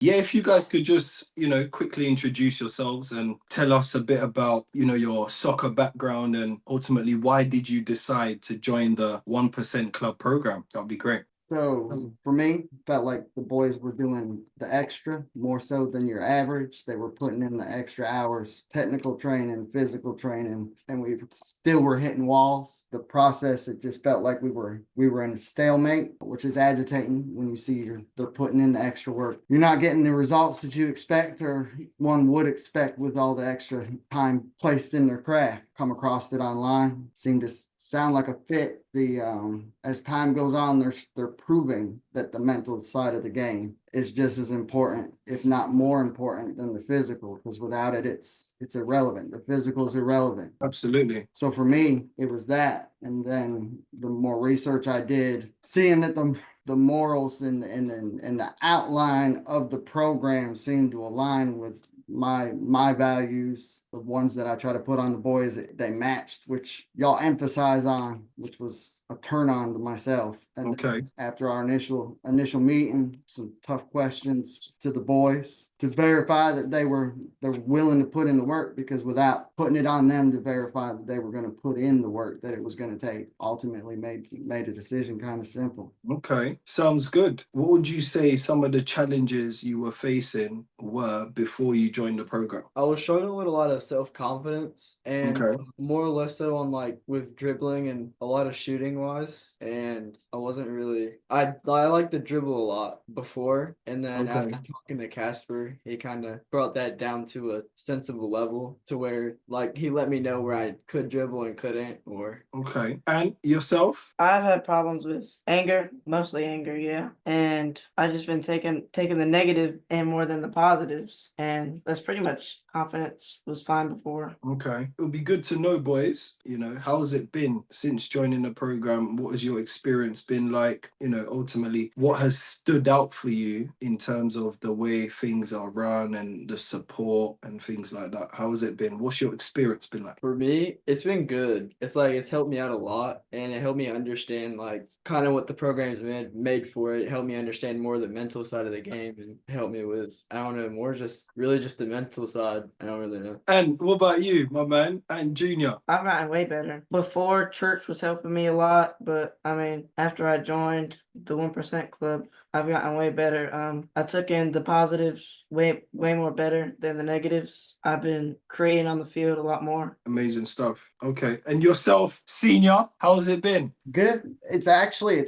Yeah, if you guys could just, quickly introduce yourselves and tell us a bit about, your soccer background and ultimately why did you decide to join the 1% Club program? That'd be great. So for me, felt like the boys were doing the extra more so than your average. They were putting in the extra hours, technical training, physical training, and we still were hitting walls. The process, it just felt like we were in a stalemate, which is agitating when you see they're putting in the extra work. You're not getting the results that you expect or one would expect with all the extra time placed in their craft. Come across it online, seemed to sound like a fit. The as time goes on, they're proving that the mental side of the game is just as important, if not more important, than the physical. Because without it, it's irrelevant. The physical is irrelevant. Absolutely. So for me, it was that, and then the more research I did, seeing that the morals and the outline of the program seemed to align with my values, the ones that I try to put on the boys, they matched, which y'all emphasize on, which was a turn on to myself. And Okay. after our initial meeting, some tough questions to the boys to verify that they're willing to put in the work, because without putting it on them to verify that they were going to put in the work that it was going to take, ultimately made a decision kind of simple. Okay. Sounds good. What would you say some of the challenges you were facing were before you joined the program? I was struggling with a lot of self-confidence and Okay. more or less so on like with dribbling and a lot of shooting wise. And I wasn't really I like to dribble a lot before. And then after Okay. talking to Casper, he kind of brought that down to a sensible level to where like he let me know where I could dribble and couldn't or Okay. And yourself? I've had problems with anger, mostly anger, yeah. And I've just been taking the negative in more than the positives. And that's pretty much confidence was fine before. Okay. It would be good to know, boys, how's it been since joining the program? What has your experience been like? Ultimately, what has stood out for you in terms of the way things are run and the support and things like that? How has it been? What's your experience been like? for me, it's been good. It's like it's helped me out a lot and it helped me understand like kind of what the program's made for it. It helped me understand more of the mental side of the game and helped me with I don't know, more just really just the mental side. I don't really know. And what about you, my man? And Junior? I've gotten way better. Before, church was helping me a lot, but I mean, after I joined the 1% Club, I've gotten way better. I took in the positives way more better than the negatives. I've been creating on the field a lot more. Amazing stuff. Okay. And yourself, senior, how has it been? Good. It's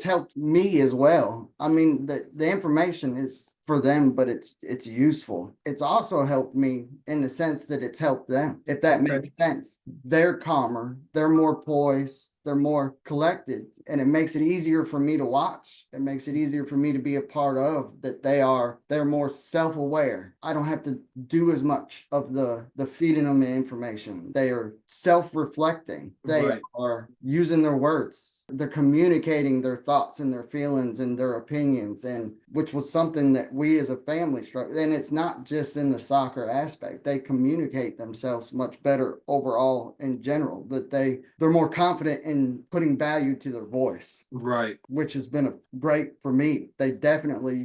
helped me as well. I mean, the information is for them, but it's useful. It's also helped me in the sense that it's helped them. If that Okay. makes sense. They're calmer, they're more poised, they're more collected, and it makes it easier for me to watch. It makes it easier for me to be a part of that. They're more self-aware. I don't have to do as much of the feeding them the information. They are self-reflecting. They Right. are using their words. They're communicating their thoughts and their feelings and their opinions, and which was something that we as a family struggle. And it's not just in the soccer aspect. They communicate themselves much better overall in general. That they're more confident in putting value to their voice, Right. which has been a great for me. They definitely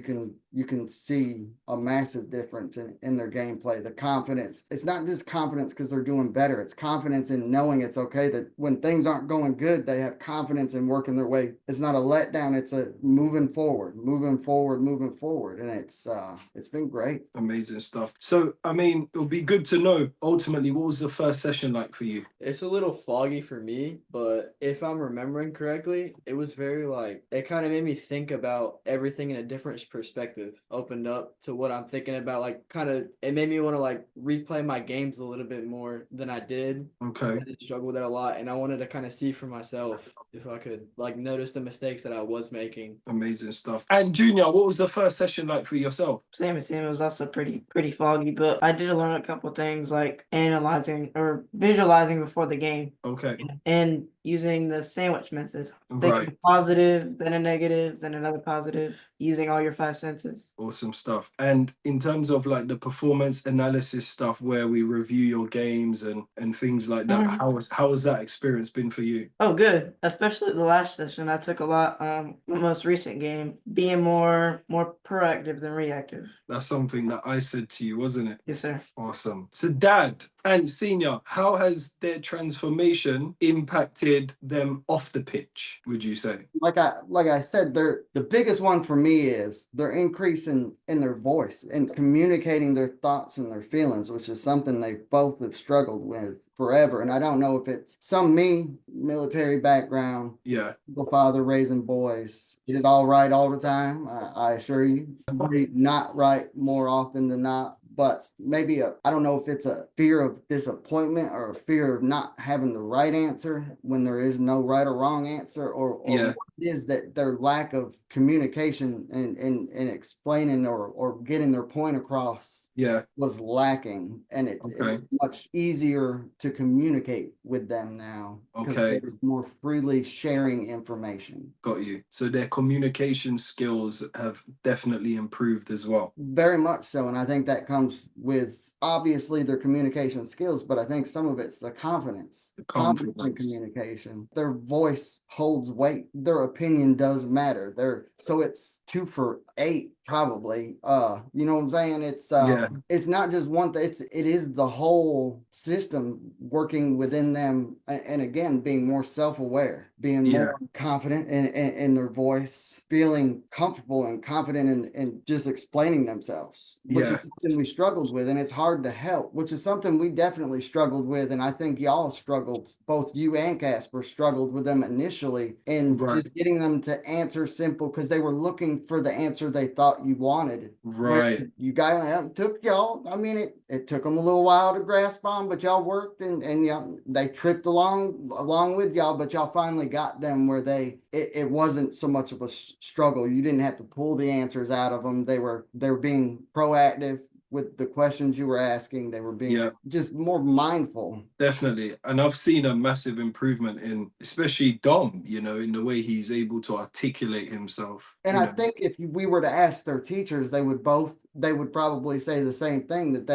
you can see a massive difference in their gameplay. The confidence. It's not just confidence because they're doing better. It's confidence in knowing it's okay that when things aren't going good, they have confidence in working their way. It's not a letdown. It's a moving forward, moving forward, moving forward. And it's been great. Amazing stuff. So, I mean, it'll be good to know ultimately what was the first session like for you? It's a little foggy for me, but if I'm remembering correctly, it was very like it kind of made me think about everything in a different perspective. Opened up to what I'm thinking about, like kind of it made me want to like replay my games a little bit more than I did. Okay. I did struggle with that a lot, and I wanted to kind of see for myself if I could like notice the mistakes that I was making. Amazing stuff. And Junior, what was the first session like for yourself? Same as him, it was also pretty foggy, but I did learn a couple things like analyzing or visualizing before the game Okay. and using the sandwich method. Right. Thinking a positive, then a negative, then another positive. using all your five senses. Awesome stuff. And in terms of like the performance analysis stuff where we review your games and things like that, how has that experience been for you? Oh, good. Especially the last session, I took a lot. The most recent game, being more proactive than reactive. That's something that I said to you, wasn't it? Yes, sir. Awesome. So dad and senior, how has their transformation impacted them off the pitch, would you say? Like I said, the biggest one for me is they're increasing in their voice and communicating their thoughts and their feelings, which is something they both have struggled with forever. And I don't know if it's military background, Yeah. the father raising boys, did it all right all the time. I assure you, probably not right more often than not. But maybe I don't know if it's a fear of disappointment or a fear of not having the right answer when there is no right or wrong answer, or Yeah. what it is that their lack of communication and explaining or getting their point across Yeah. was lacking, and it's Okay. much easier to communicate with them now because Okay. they're more freely sharing information. Got you. So their communication skills have definitely improved as well. Very much so, and I think that comes with obviously their communication skills, but I think some of it's the confidence. The Confidence in confidence. communication. Their voice holds weight. Their opinion does matter. So it's 2 for 8 probably. You know what I'm saying? Yeah. It's not just one thing, it is the whole system working within them, and again being more self-aware, being Yeah. more confident in their voice, feeling comfortable and confident in just explaining themselves, which Yeah. is something we struggled with, and it's hard to help, which is something we definitely struggled with, and I think y'all struggled, both you and Casper struggled with them initially in Right. just getting them to answer simple because they were looking for the answer they thought you wanted. Right. You guys took y'all. I mean, it took them a little while to grasp on, but y'all worked and y'all, they tripped along with y'all, but y'all finally got them where it wasn't so much of a struggle. You didn't have to pull the answers out of them. They were being proactive with the questions you were asking. They were being Yeah. just more mindful. Definitely. And I've seen a massive improvement in especially Dom, you know, in the way he's able to articulate himself. And you I know. think if we were to ask their teachers, they would probably say the same thing, that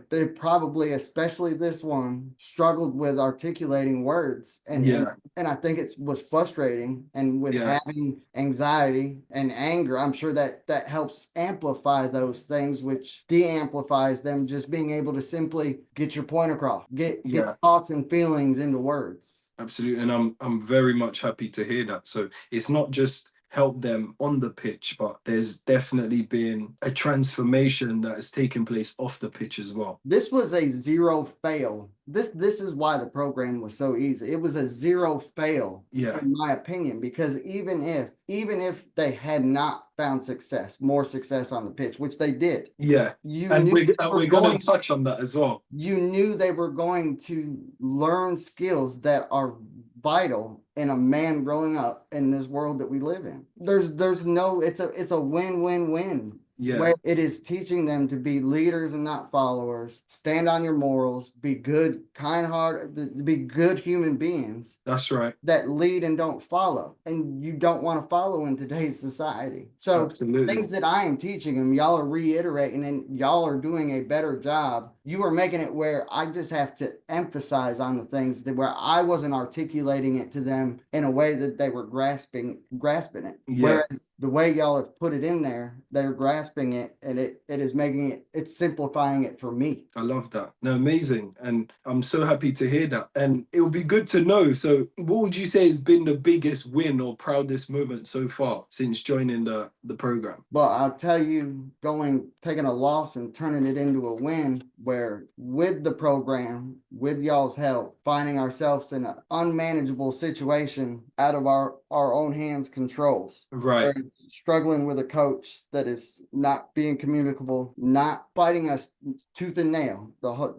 they probably, especially this one, struggled with articulating words. Yeah. And I think it was frustrating, and with Yeah. having anxiety and anger, I'm sure that helps amplify those things, which de-amplifies them just being able to simply get your point across, get Yeah. thoughts and feelings into words. Absolutely. And I'm very much happy to hear that. So it's not just help them on the pitch, but there's definitely been a transformation that has taken place off the pitch as well. This was a zero fail. This is why the program was so easy. It was a zero fail, Yeah. in my opinion, because even if they had not found more success on the pitch, which they did, Yeah. you And knew we're they were going to touch on that as well. you knew they were going to learn skills that are vital in a man growing up in this world that we live in. It's a win-win-win. Yeah. Where it is teaching them to be leaders and not followers, stand on your morals, be good, kind-hearted, be good human beings That's right. that lead and don't follow. And you don't want to follow in today's society. So Absolutely. things that I am teaching them, y'all are reiterating, and y'all are doing a better job. You are making it where I just have to emphasize on the things that where I wasn't articulating it to them in a way that they were grasping it. Yeah. Whereas the way y'all have put it in there, they're grasping it, and it is it's simplifying it for me. I love that. No, amazing. And I'm so happy to hear that. And it would be good to know. So what would you say has been the biggest win or proudest moment so far since joining the program? Well, I'll tell you, taking a loss and turning it into a win, where with the program, with y'all's help, finding ourselves in an unmanageable situation out of our own hands controls. Right. Struggling with a coach that is not being communicable, not fighting us tooth and nail the whole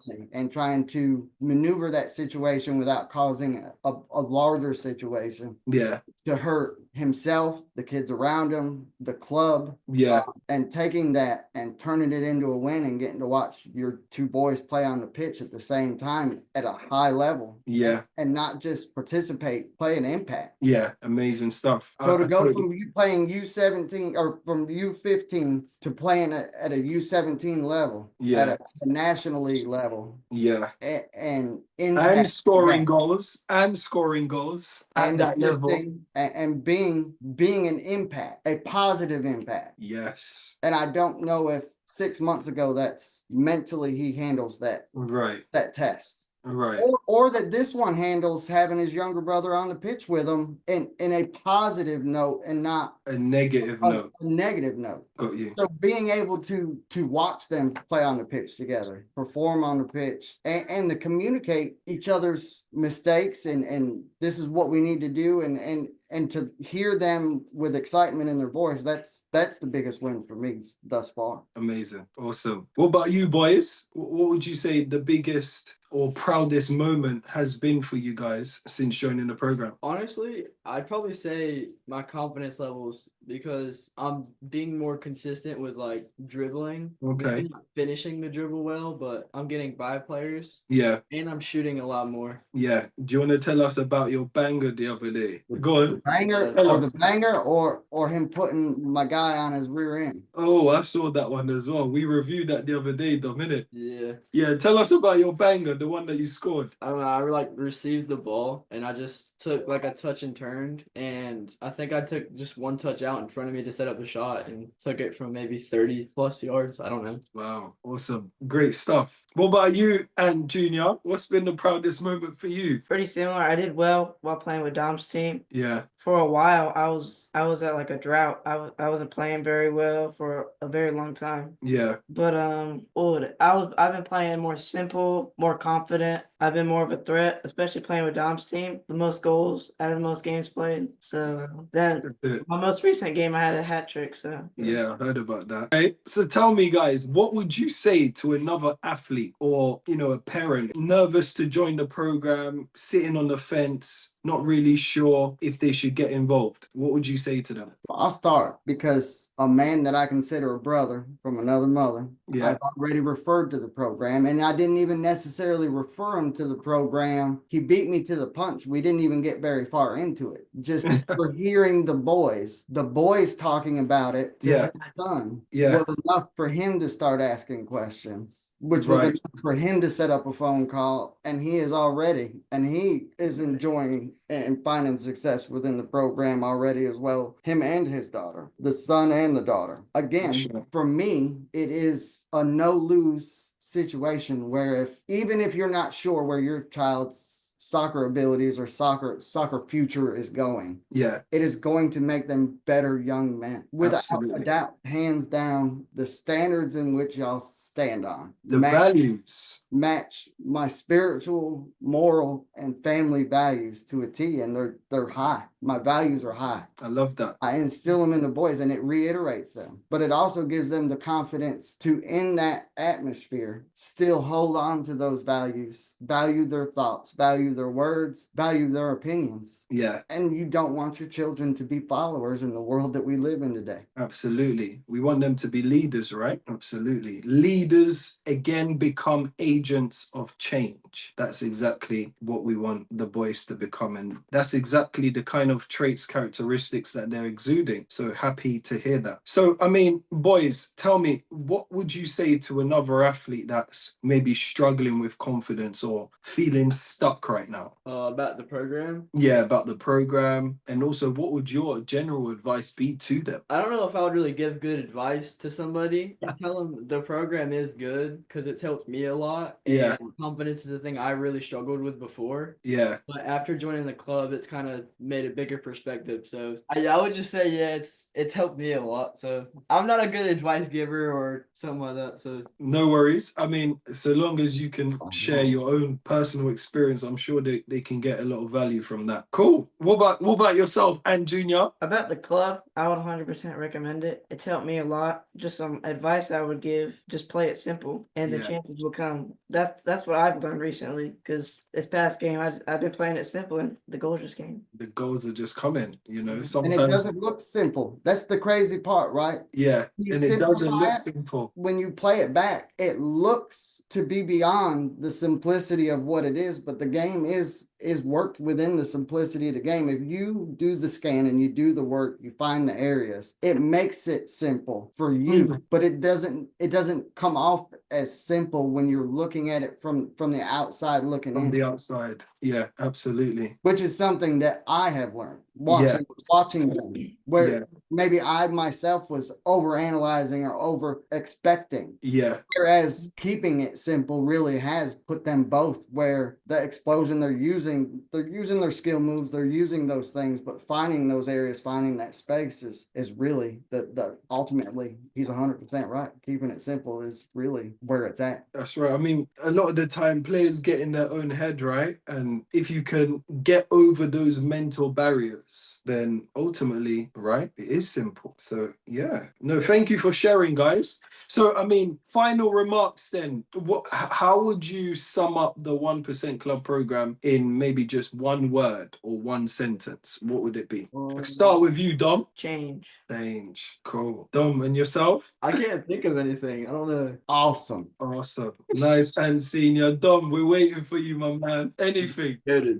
thing, and trying to maneuver that situation without causing a larger situation Yeah. to hurt himself, the kids around him, the club, Yeah. and taking that and turning it into a win and getting to watch your two boys play on the pitch at the same time at a high level. Yeah. And not just participate, play an impact. Yeah. Amazing stuff. So to I go totally- from you playing U17 or from U15 to playing at a U17 level, Yeah. at a national league level, yeah. and And impact scoring that, goals at and that level. assisting and being an impact, a positive impact. Yes. And I don't know if 6 months ago that's mentally he handles that Right. test. Right. Or that this one handles having his younger brother on the pitch with him in a positive note and not A negative a note. negative note. Got you. So being able to watch them play on the pitch together, perform on the pitch, and to communicate each other's mistakes and this is what we need to do and to hear them with excitement in their voice, that's the biggest win for me thus far. Amazing. Awesome. What about you, boys? What would you say the biggest or proudest moment has been for you guys since joining the program? Honestly, I'd probably say my confidence levels because I'm being more consistent with like dribbling. Okay. Maybe not finishing the dribble well, but I'm getting by players Yeah. and I'm shooting a lot more. Yeah. Do you want to tell us about your banger the other day? Go on. Banger Tell or us. the banger or him putting my guy on his rear end. Oh, I saw that one as well. We reviewed that the other day, Dominic. Yeah. Yeah, tell us about your banger, the one that you scored. I don't know, I like received the ball and I just took like a touch and turned and I think I took just one touch out in front of me to set up the shot and took it from maybe 30 plus yards. I don't know. Wow, awesome. Great stuff. What about you and Junior? What's been the proudest moment for you? Pretty similar. I did well while playing with Dom's team. Yeah, For a while, I was at like a drought. I wasn't playing very well for a very long time. yeah, But I've been playing more simple, more confident. I've been more of a threat, especially playing with Dom's team. The most goals out of the most games played. So then that's it. my most recent game I had a hat trick. So Yeah, I heard about that. Okay, so tell me, guys, what would you say to another athlete or, a parent nervous to join the program, sitting on the fence, not really sure if they should get involved? What would you say to them? I'll start because a man that I consider a brother from another mother, Yeah. I've already referred to the program, and I didn't even necessarily refer him to the program. He beat me to the punch. We didn't even get very far into it. Just for hearing the boys talking about it to Yeah. his son Yeah. was enough for him to start asking questions, which was Right. enough for him to set up a phone call, and he is enjoying and finding success within the program already as well. Him and his daughter, the son and the daughter. Again, Sure. for me, it is a no-lose situation where even if you're not sure where your child's soccer abilities or soccer future is going, Yeah, it is going to make them better young men. Without Absolutely. a doubt, hands down, the standards in which y'all stand on the values. match my spiritual, moral, and family values to a T, and they're high. My values are high. I love that. I instill them in the boys and it reiterates them, but it also gives them the confidence to, in that atmosphere, still hold on to those values, value their thoughts, value their words, value their opinions. Yeah, And you don't want your children to be followers in the world that we live in today. absolutely. We want them to be leaders, right? Absolutely. Leaders, again, become agents of change. That's exactly what we want the boys to become. And that's exactly the kind of traits, characteristics that they're exuding. So happy to hear that. So, I mean, boys, tell me, what would you say to another athlete that's maybe struggling with confidence or feeling stuck right now? About the program, Yeah, about the program. And also, what would your general advice be to them? I don't know if I would really give good advice to somebody. I tell them the program is good because it's helped me a lot. Yeah. And confidence is a thing I really struggled with before. Yeah, But after joining the club, it's kind of made a bigger perspective. So I would just say, yeah, it's helped me a lot. So I'm not a good advice giver or something like that. So no worries. I mean, so long as you can share your own personal experience, I'm sure they can get a lot of value from that. Cool. What about yourself and Junior? about the club, I would 100% recommend it. It's helped me a lot. Just some advice I would give: just play it simple, and the Yeah. chances will come. That's what I've learned recently. Because this past game, I've been playing it simple, and the goals just came. The goals are just coming, you know, And it sometimes, doesn't look simple. That's the crazy part, right? yeah, You and it doesn't simplify look it, simple. when you play it back, it looks to be beyond the simplicity of what it is, but the game is worked within the simplicity of the game. If you do the scan and you do the work, you find the areas, it makes it simple for you, but it doesn't come off as simple when you're looking at it from the outside looking From in, the outside. Yeah, absolutely. which is something that I have learned Yeah. watching them, where Yeah. maybe I myself was over analyzing or over expecting. Yeah. Whereas keeping it simple really has put them both where the explosion they're using their skill moves, they're using those things, but finding those areas, finding that space is really the ultimately he's 100% right. Keeping it simple is really where it's at. That's right. I mean, a lot of the time players get in their own head, right? And if you can get over those mental barriers, then ultimately, right, it is simple. So yeah. No, thank you for sharing, guys. So I mean, final remarks then. How would you sum up the 1% Club program in maybe just one word or one sentence? What would it be? Start with you, Dom. Change. Change. Cool. Dom, and yourself? I can't think of anything. I don't know. Awesome. Awesome. Nice and senior. Dom, we're waiting for you, my man. Anything. Good.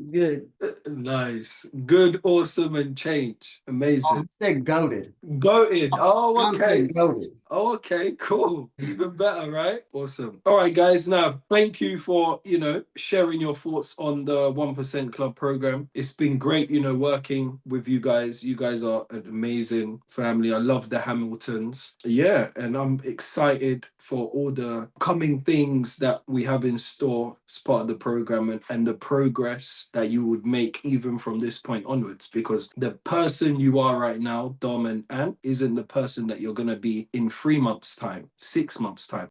Nice. Good, awesome, and change. Amazing. I said goated. Goated. Oh, I'm okay. saying goated. Oh, okay, cool. Even better, right? Awesome. All right, guys. Now, thank you for, sharing your thoughts on the 1% Club program. It's been great, working with you guys. You guys are an amazing family. I love the Hamiltons. Yeah, and I'm excited for all the coming things that we have in store as part of the program and the progress that you would make even from this point onwards, because the person you are right now, Dom and Ant, isn't the person that you're going to be in 3 months' time, 6 months' time.